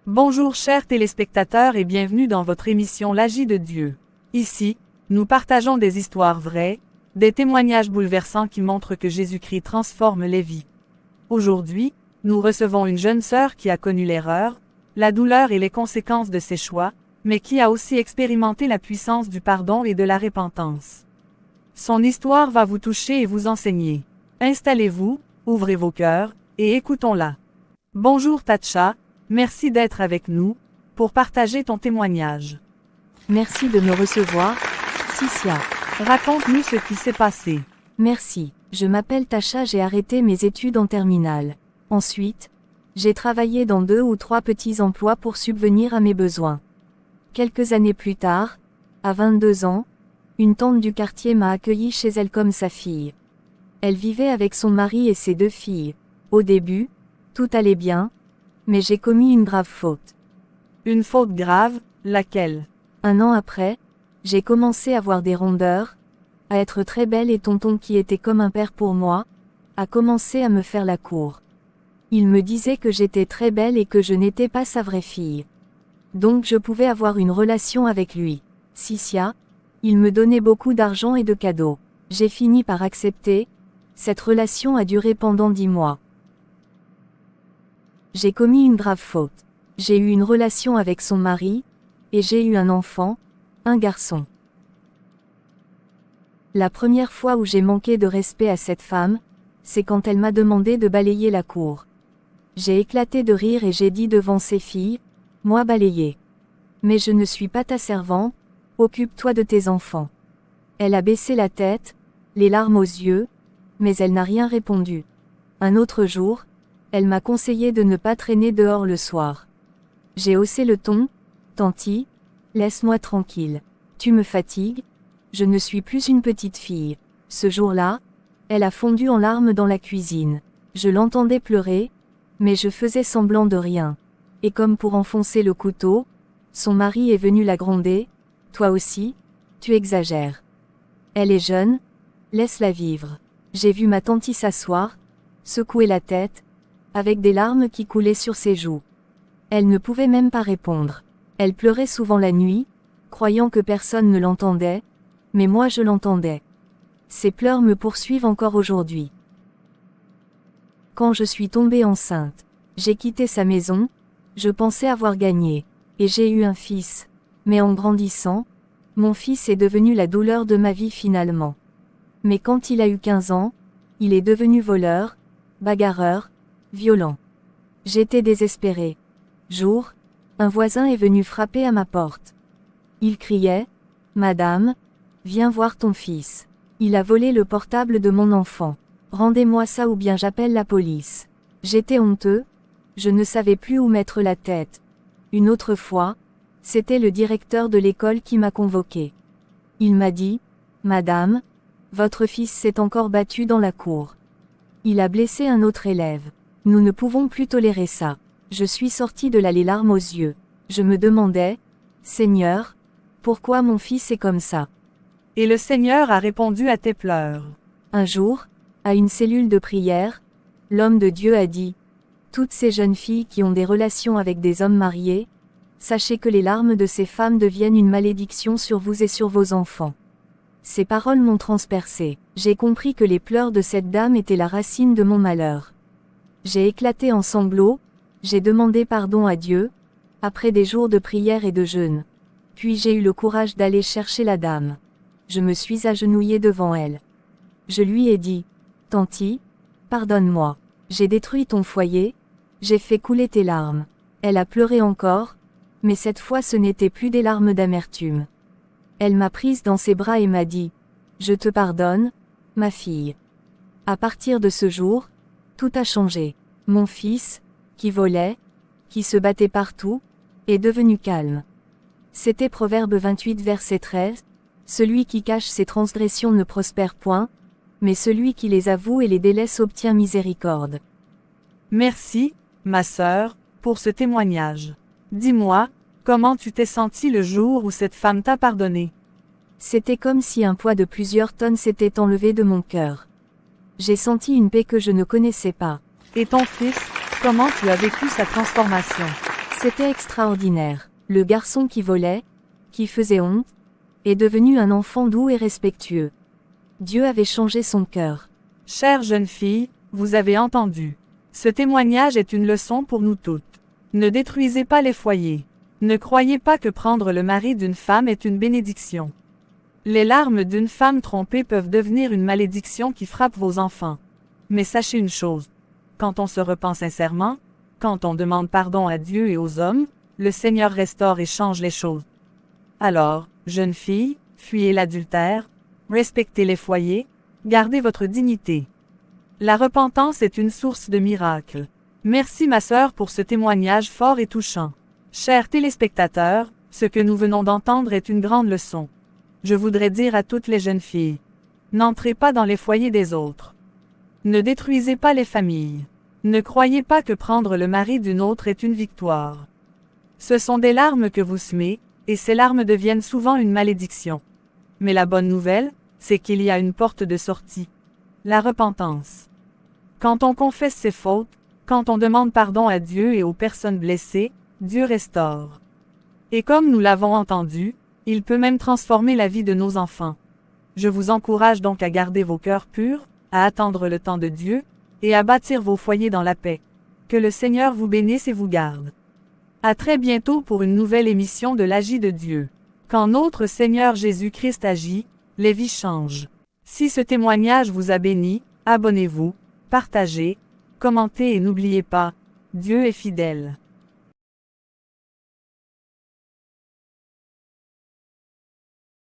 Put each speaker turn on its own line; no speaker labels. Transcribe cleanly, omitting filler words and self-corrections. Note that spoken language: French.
Bonjour chers téléspectateurs et bienvenue dans votre émission L'Agi de Dieu. Ici, nous partageons des histoires vraies, des témoignages bouleversants qui montrent que Jésus-Christ transforme les vies. Aujourd'hui, nous recevons une jeune sœur qui a connu l'erreur, la douleur et les conséquences de ses choix, mais qui a aussi expérimenté la puissance du pardon et de la repentance. Son histoire va vous toucher et vous enseigner. Installez-vous, ouvrez vos cœurs, et écoutons-la. Bonjour Tacha. Merci d'être avec nous, pour partager ton témoignage.
Merci de me recevoir, Cicia.
Raconte-nous ce qui s'est passé.
Merci. Je m'appelle Tacha, j'ai arrêté mes études en terminale. Ensuite, j'ai travaillé dans 2 ou 3 petits emplois pour subvenir à mes besoins. Quelques années plus tard, à 22 ans, une tante du quartier m'a accueillie chez elle comme sa fille. Elle vivait avec son mari et ses 2 filles. Au début, tout allait bien, mais j'ai commis une grave faute.
Une faute grave, laquelle?
1 an après, j'ai commencé à avoir des rondeurs, à être très belle et tonton qui était comme un père pour moi, a commencé à me faire la cour. Il me disait que j'étais très belle et que je n'étais pas sa vraie fille. Donc je pouvais avoir une relation avec lui. Cicia, il me donnait beaucoup d'argent et de cadeaux. J'ai fini par accepter. Cette relation a duré pendant 10 mois. J'ai commis une grave faute. J'ai eu une relation avec son mari, et j'ai eu un enfant, un garçon. La première fois où j'ai manqué de respect à cette femme, c'est quand elle m'a demandé de balayer la cour. J'ai éclaté de rire et j'ai dit devant ses filles, « Moi balayer. Mais je ne suis pas ta servante, occupe-toi de tes enfants. » Elle a baissé la tête, les larmes aux yeux, mais elle n'a rien répondu. Un autre jour, elle m'a conseillé de ne pas traîner dehors le soir. J'ai haussé le ton, « Tanti, laisse-moi tranquille. Tu me fatigues, je ne suis plus une petite fille. » Ce jour-là, elle a fondu en larmes dans la cuisine. Je l'entendais pleurer, mais je faisais semblant de rien. Et comme pour enfoncer le couteau, son mari est venu la gronder, « Toi aussi, tu exagères. Elle est jeune, laisse-la vivre. » J'ai vu ma tantie s'asseoir, secouer la tête, avec des larmes qui coulaient sur ses joues. Elle ne pouvait même pas répondre. Elle pleurait souvent la nuit, croyant que personne ne l'entendait, mais moi je l'entendais. Ses pleurs me poursuivent encore aujourd'hui. Quand je suis tombée enceinte, j'ai quitté sa maison, je pensais avoir gagné, et j'ai eu un fils. Mais en grandissant, mon fils est devenu la douleur de ma vie finalement. Mais quand il a eu 15 ans, il est devenu voleur, bagarreur, violent. J'étais désespérée. Jour, un voisin est venu frapper à ma porte. Il criait, « Madame, viens voir ton fils. Il a volé le portable de mon enfant. Rendez-moi ça ou bien j'appelle la police. » J'étais honteux, je ne savais plus où mettre la tête. Une autre fois, c'était le directeur de l'école qui m'a convoqué. Il m'a dit, « Madame, votre fils s'est encore battu dans la cour. Il a blessé un autre élève. Nous ne pouvons plus tolérer ça. » Je suis sortie de là les larmes aux yeux. Je me demandais, « Seigneur, pourquoi mon fils est comme ça ?»
Et le Seigneur a répondu à tes pleurs.
Un jour, à une cellule de prière, l'homme de Dieu a dit, « Toutes ces jeunes filles qui ont des relations avec des hommes mariés, sachez que les larmes de ces femmes deviennent une malédiction sur vous et sur vos enfants. » Ces paroles m'ont transpercé. J'ai compris que les pleurs de cette dame étaient la racine de mon malheur. J'ai éclaté en sanglots, j'ai demandé pardon à Dieu, après des jours de prière et de jeûne. Puis j'ai eu le courage d'aller chercher la dame. Je me suis agenouillée devant elle. Je lui ai dit, « Tanti, pardonne-moi. J'ai détruit ton foyer, j'ai fait couler tes larmes. » Elle a pleuré encore, mais cette fois ce n'était plus des larmes d'amertume. Elle m'a prise dans ses bras et m'a dit, « Je te pardonne, ma fille. » À partir de ce jour, tout a changé. Mon fils, qui volait, qui se battait partout, est devenu calme. C'était Proverbe 28 verset 13, « Celui qui cache ses transgressions ne prospère point, mais celui qui les avoue et les délaisse obtient miséricorde. »
Merci, ma sœur, pour ce témoignage. Dis-moi, comment tu t'es sentie le jour où cette femme t'a pardonné?
C'était comme si un poids de plusieurs tonnes s'était enlevé de mon cœur. J'ai senti une paix que je ne connaissais pas.
Et ton fils, comment tu as vécu sa transformation?
C'était extraordinaire. Le garçon qui volait, qui faisait honte, est devenu un enfant doux et respectueux. Dieu avait changé son cœur.
Chère jeune fille, vous avez entendu. Ce témoignage est une leçon pour nous toutes. Ne détruisez pas les foyers. Ne croyez pas que prendre le mari d'une femme est une bénédiction. Les larmes d'une femme trompée peuvent devenir une malédiction qui frappe vos enfants. Mais sachez une chose. Quand on se repent sincèrement, quand on demande pardon à Dieu et aux hommes, le Seigneur restaure et change les choses. Alors, jeune fille, fuyez l'adultère, respectez les foyers, gardez votre dignité. La repentance est une source de miracles. Merci ma sœur pour ce témoignage fort et touchant. Chers téléspectateurs, ce que nous venons d'entendre est une grande leçon. Je voudrais dire à toutes les jeunes filles, n'entrez pas dans les foyers des autres. Ne détruisez pas les familles. Ne croyez pas que prendre le mari d'une autre est une victoire. Ce sont des larmes que vous semez, et ces larmes deviennent souvent une malédiction. Mais la bonne nouvelle, c'est qu'il y a une porte de sortie. La repentance. Quand on confesse ses fautes, quand on demande pardon à Dieu et aux personnes blessées, Dieu restaure. Et comme nous l'avons entendu, il peut même transformer la vie de nos enfants. Je vous encourage donc à garder vos cœurs purs, à attendre le temps de Dieu, et à bâtir vos foyers dans la paix. Que le Seigneur vous bénisse et vous garde. À très bientôt pour une nouvelle émission de l'Agit de Dieu. Quand notre Seigneur Jésus-Christ agit, les vies changent. Si ce témoignage vous a béni, abonnez-vous, partagez, commentez et n'oubliez pas, Dieu est fidèle.